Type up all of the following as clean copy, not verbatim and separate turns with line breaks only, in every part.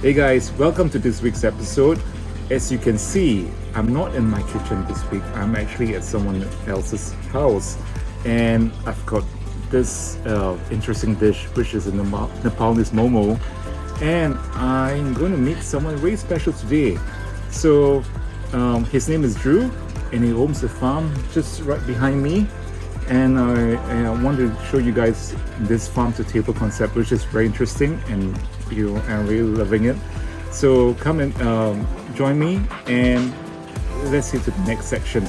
Hey guys, welcome to this week's episode. As you can see, I'm not in my kitchen this week. I'm actually at someone else's house, and I've got this interesting dish, which is a Nepalnese Momo, and I'm going to meet someone very special today. So, his name is Dhru, and he owns a farm just right behind me. And I want to show you guys this farm to table concept, which is very interesting, and I'm really loving it. So come and join me, and let's head to the next section.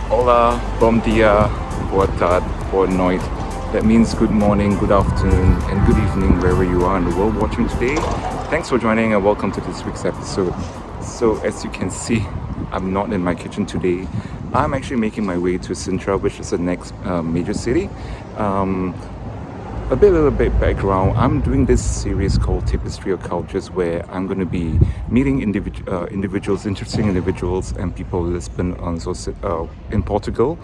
Hola, bom dia, boa tarde, boa noite. That means good morning, good afternoon, and good evening wherever you are in the world watching today. Thanks for joining and welcome to this week's episode. So as you can see, I'm not in my kitchen today. I'm actually making my way to Sintra, which is the next major city. A little bit background. I'm doing this series called Tapestry of Cultures, where I'm going to be meeting individuals, interesting individuals, and people in Lisbon, in Portugal,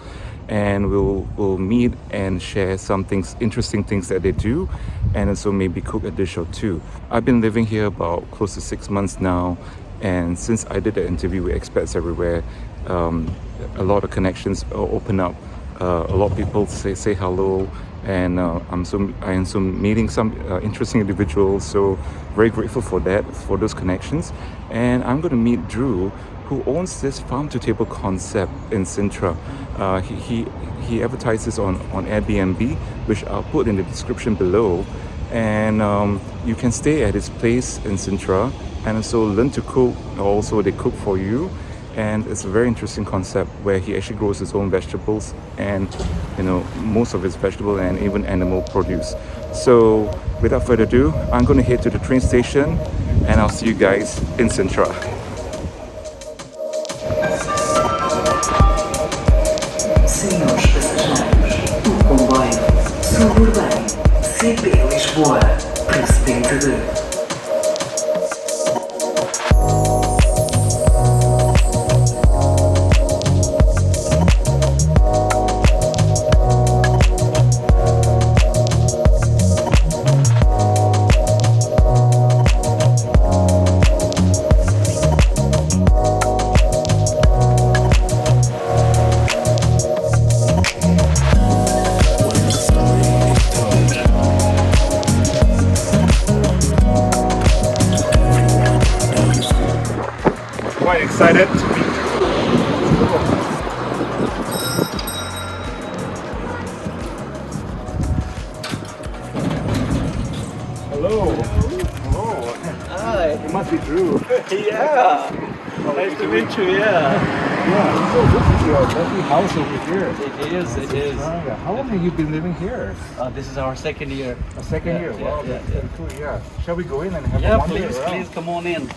and we'll meet and share some things, interesting things that they do, and also maybe cook a dish or two. I've been living here about close to 6 months now, and since I did the interview with expats everywhere, a lot of connections open up. A lot of people say hello, and I am so meeting some interesting individuals. So very grateful for that, for those connections. And I'm going to meet Dhru, who owns this farm to table concept in Sintra. He advertises on Airbnb, which I'll put in the description below. And you can stay at his place in Sintra and also learn to cook. Also, they cook for you. And it's a very interesting concept where he actually grows his own vegetables and most of his vegetable and even animal produce. So without further ado, I'm going to head to the train station, and I'll see you guys in Sintra.
Senhores passageiros, o comboio suburbano CP Lisboa, procedente de
Quite excited to meet you. Hello. Hello.
Hi.
It must be Dhru.
Yeah. Nice to meet you. Yeah.
Yeah. So this is your lovely house over here.
It is.
How long have you been living here?
This is our second year.
A second year.
Yeah,
Wow,
yeah,
that's very cool. Yeah. Shall we go in and have
Yeah,
a wander
please,
around?
please come on in.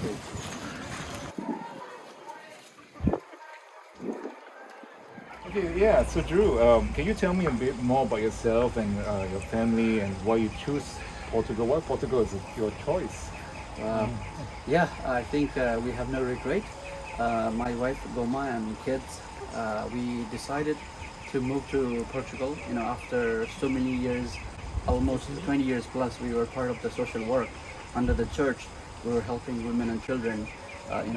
Okay, yeah. So Dhru, can you tell me a bit more about yourself and your family and why you choose Portugal? Why Portugal is your choice?
Yeah, I think we have no regret. My wife Goma and kids, we decided to move to Portugal. After so many years, almost 20 years plus, we were part of the social work under the church. We were helping women and children,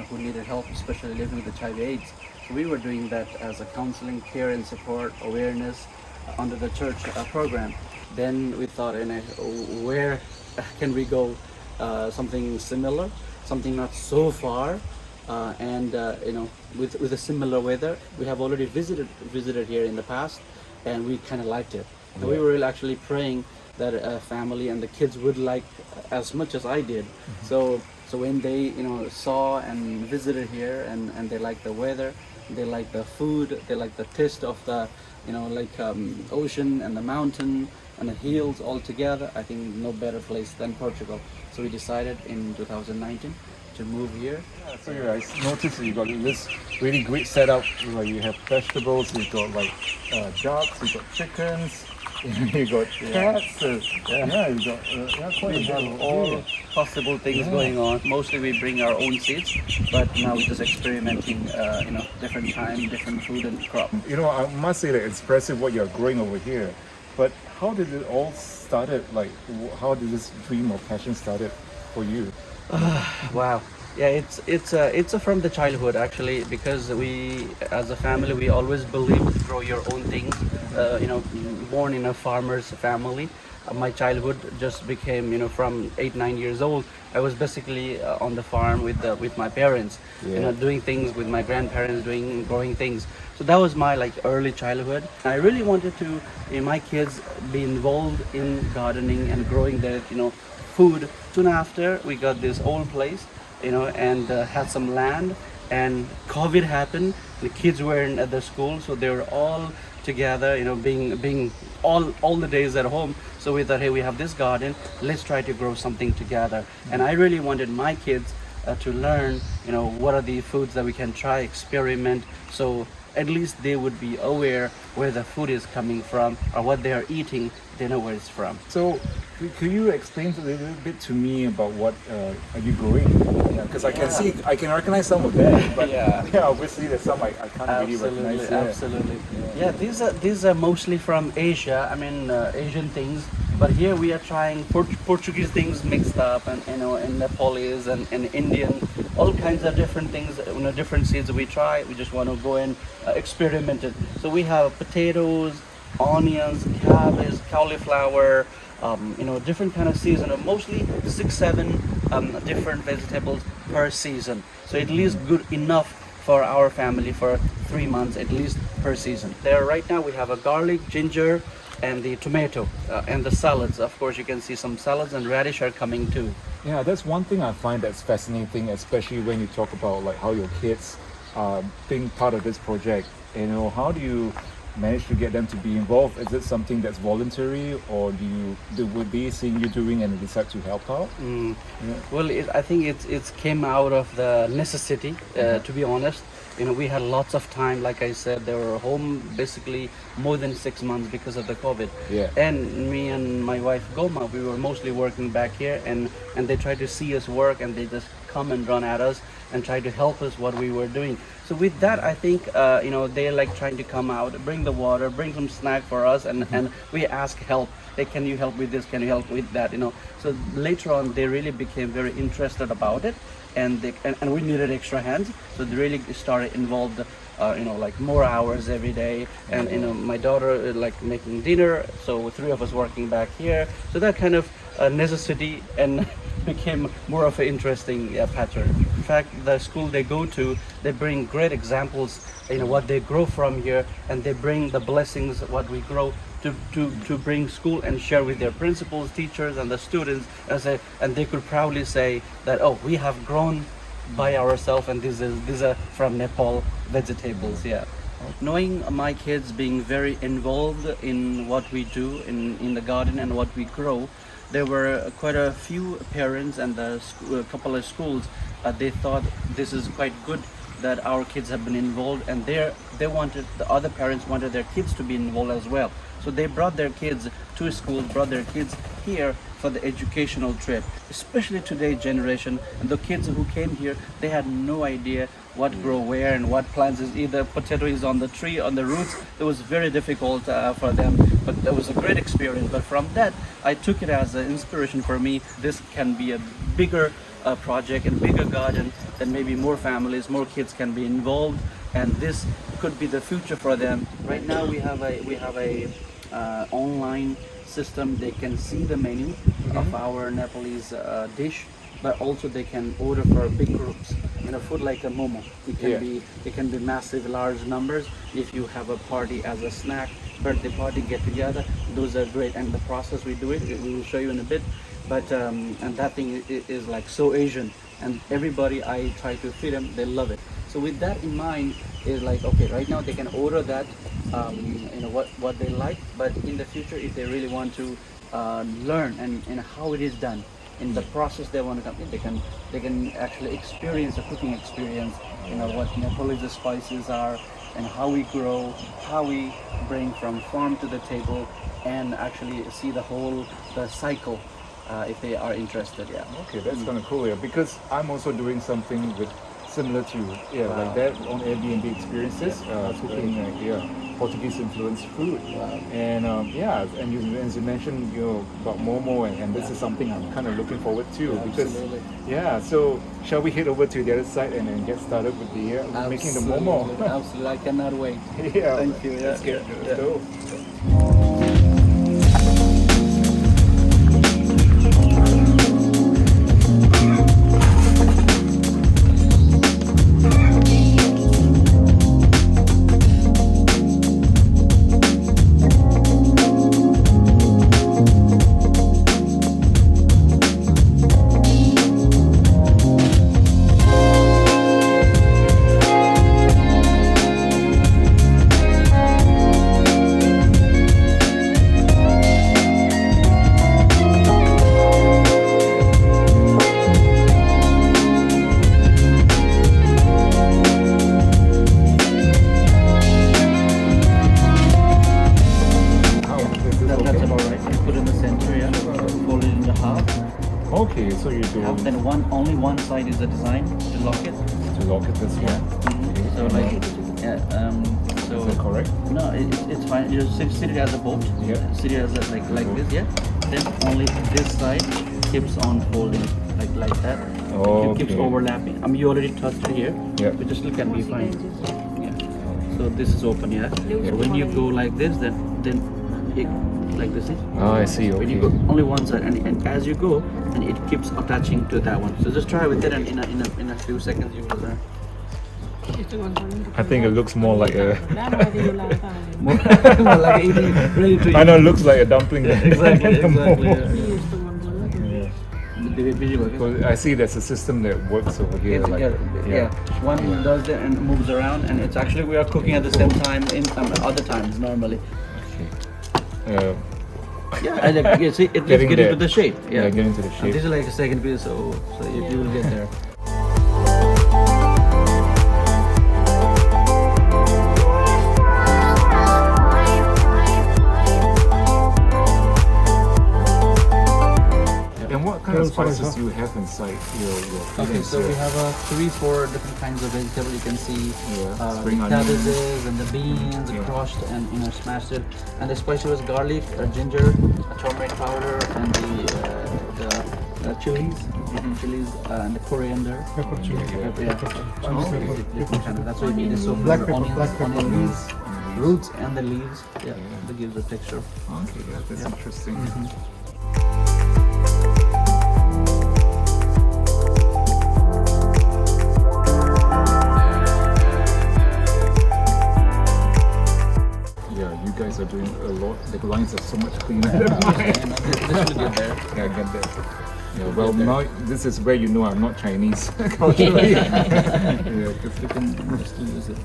who needed help, especially living with HIV/AIDS. So we were doing that as a counseling, care and support, awareness under the church program. Then we thought, where can we go? Something similar, something not so far, with a similar weather. We have already visited here in the past, and we kind of liked it. And we were actually praying that family and the kids would like as much as I did. So when they saw and visited here, and they like the weather, they like the food, they like the taste of the ocean and the mountain and the hills all together, I think no better place than Portugal. So we decided in 2019 to move here.
Yeah, so yeah, I noticed that you got this really great setup where you have vegetables, you've got like ducks, you've got chickens, You got cats. Yeah, you got quite
We
a
have
lot
all
here.
possible things going on. Mostly we bring our own seeds, but now we're just experimenting, different time, different food and crop.
You know, I must say that it's impressive what you're growing over here. But how did it all started? Like, how did this dream or passion started for you?
Wow. Yeah, it's from the childhood actually, because we as a family we always believed grow your own things. Born in a farmer's family. My childhood just became, from 8 9 years old. I was basically on the farm with my parents,
Yeah.
doing things with my grandparents, doing growing things. So that was my like early childhood. I really wanted to, my kids be involved in gardening and growing their, food. Soon after, we got this old place, and had some land. And COVID happened. The kids weren't at the school, so they were all together, being all the days at home. So we thought, hey, we have this garden. Let's try to grow something together. And I really wanted my kids to learn, what are the foods that we can try, experiment. So at least they would be aware where the food is coming from or what they are eating. They know where it's from.
So, could you explain a little bit to me about what are you growing? Yeah, because I can see, I can recognize some of that, but
Yeah.
Obviously there's some I can't really recognize.
Absolutely. Yeah, these are mostly from Asia. I mean, Asian things. But here we are trying Portuguese things mixed up, and and Nepalese and Indian, all kinds of different things. Different seeds we try. We just want to go and experiment it. So we have potatoes, onions, cabbage, cauliflower. Different kind of season. Mostly 6 7 different vegetables per season. So at least good enough for our family for 3 months at least per season. There right now we have a garlic, ginger, and the tomato, and the salads. Of course, you can see some salads and radish are coming too.
Yeah, that's one thing I find that's fascinating, especially when you talk about like how your kids are being part of this project. How do you manage to get them to be involved? Is it something that's voluntary, or would they seeing you doing and decide to help out? Yeah.
Well, I think it's came out of the necessity. To be honest, we had lots of time. Like I said, they were home basically more than 6 months because of the COVID.
Yeah.
And me and my wife Goma, we were mostly working back here, and they tried to see us work, and they just come and run at us and try to help us what we were doing. So with that, I think they're like trying to come out, bring the water, bring some snack for us, and we ask help. Hey, can you help with this? Can you help with that? So later on, they really became very interested about it, and we needed extra hands, so they really started involved. Like more hours every day, and my daughter like making dinner, so 3 of us working back here. So that kind of necessity and became more of an interesting pattern. In fact, the school they go to, they bring great examples, what they grow from here, and they bring the blessings what we grow to bring school and share with their principals, teachers, and the students, and they could proudly say that, oh, we have grown by ourselves, and these are from Nepal vegetables. Yeah. Knowing my kids being very involved in what we do in the garden and what we grow, there were quite a few parents and a couple of schools. They thought this is quite good that our kids have been involved, and the other parents wanted their kids to be involved as well. So they brought their kids to school, brought their kids here for the educational trip, especially today's generation. And the kids who came here, they had no idea what grow where and what plants is. Either potato is on the tree, on the roots. It was very difficult for them, but it was a great experience. But from that, I took it as an inspiration for me. This can be a bigger project and bigger garden, then maybe more families, more kids can be involved, and this could be the future for them. Right now we have a online system. They can see the menu of our Nepalese dish, but also they can order for big groups. Food like a Momo. It can be massive, large numbers. If you have a party as a snack, birthday party, get together, those are great. And the process we do it, we will show you in a bit. But and that thing is like so Asian, and everybody I try to feed them, they love it. So with that in mind, is like, okay, right now they can order that, what they like, but in the future, if they really want to learn and how it is done, in the process they want to come in, they can actually experience a cooking experience, what Nepalese spices are, and how we grow, how we bring from farm to the table, and actually see the cycle if they are interested. Yeah.
Okay, that's kind of cool. Yeah, because I'm also doing something with similar to like that on Airbnb experiences, cooking Portuguese influenced food, and and as you mentioned, about Momo, and this is something I'm kind of looking forward to because So shall we head over to the other side and then get started with the making the Momo?
Absolutely, I cannot wait.
Yeah,
Thank you.
Let's go.
That's about right. You put in the center, fold it in the half.
Okay, so you do
Then only one side is the design to lock it.
to lock it this way.
So like, so
Is that correct?
no, it's fine. You just sit it as a boat.
Yeah.
Sit it as like this. Yeah. Then only this side keeps on folding like that. It keeps
Okay.
overlapping. I mean, you already touched it here.
Yeah.
But just look at me fine. Yeah. So this is open. Yeah. So when you go like this, then it, like this is.
Oh, I see.
When you
Okay.
go only one side, and as you go, and it keeps attaching to that one. So just try with it, and in a few seconds you will.
I think it looks more like a.
More like eating, ready to eat.
I know it looks like a dumpling.
Exactly.
Well, I see there's a system that works over here.
One does that and moves around, and it's actually we are cooking at the same time in other times normally. Yeah, and you see, it's
Getting
getting
there.
to the shape.
Yeah, getting to the
And
shape.
this is like a second piece, so you will get there.
And what kind of spices do you have inside your
Okay,
fillings
so
here?
we have 3-4 different kinds of vegetable. You can see
Spring
the
onions.
cabbages and the beans crushed and smashed it. And the spice was garlic, ginger, turmeric powder, and the chilies, and the coriander. Pepper chili. That's what it is. So
Black pepper,
onions,
black pepper
onion
leaves.
roots and the leaves. Yeah, that gives the texture.
Okay, that's interesting. Yeah, you guys are doing a lot. The lines are so much cleaner than mine.
This will get there.
Yeah, I get that. Yeah, well, now this is where you know I'm not Chinese culturally. Yeah, 'cause
You can still use it.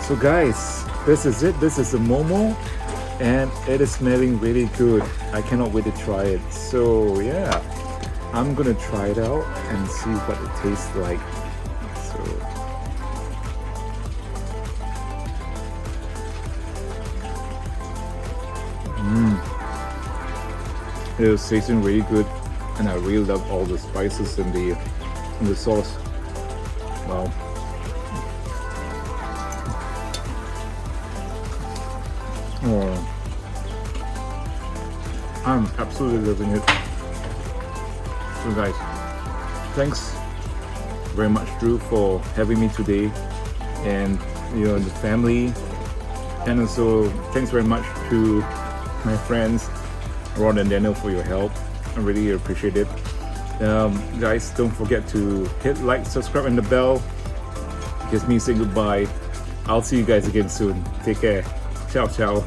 So guys, this is it. This is the Momo, and it is smelling really good. I cannot wait to try it. So yeah, I'm gonna try it out and see what it tastes like. So it is tasting really good, and I really love all the spices in the sauce. Wow. Oh, I'm absolutely loving it. So guys, thanks very much, Dhru, for having me today, and the family, and also thanks very much to my friends Ron and Daniel for your help. I really appreciate it. Guys, don't forget to hit like, subscribe, and the bell. Gives me saying goodbye. I'll see you guys again soon. Take care. Ciao, ciao.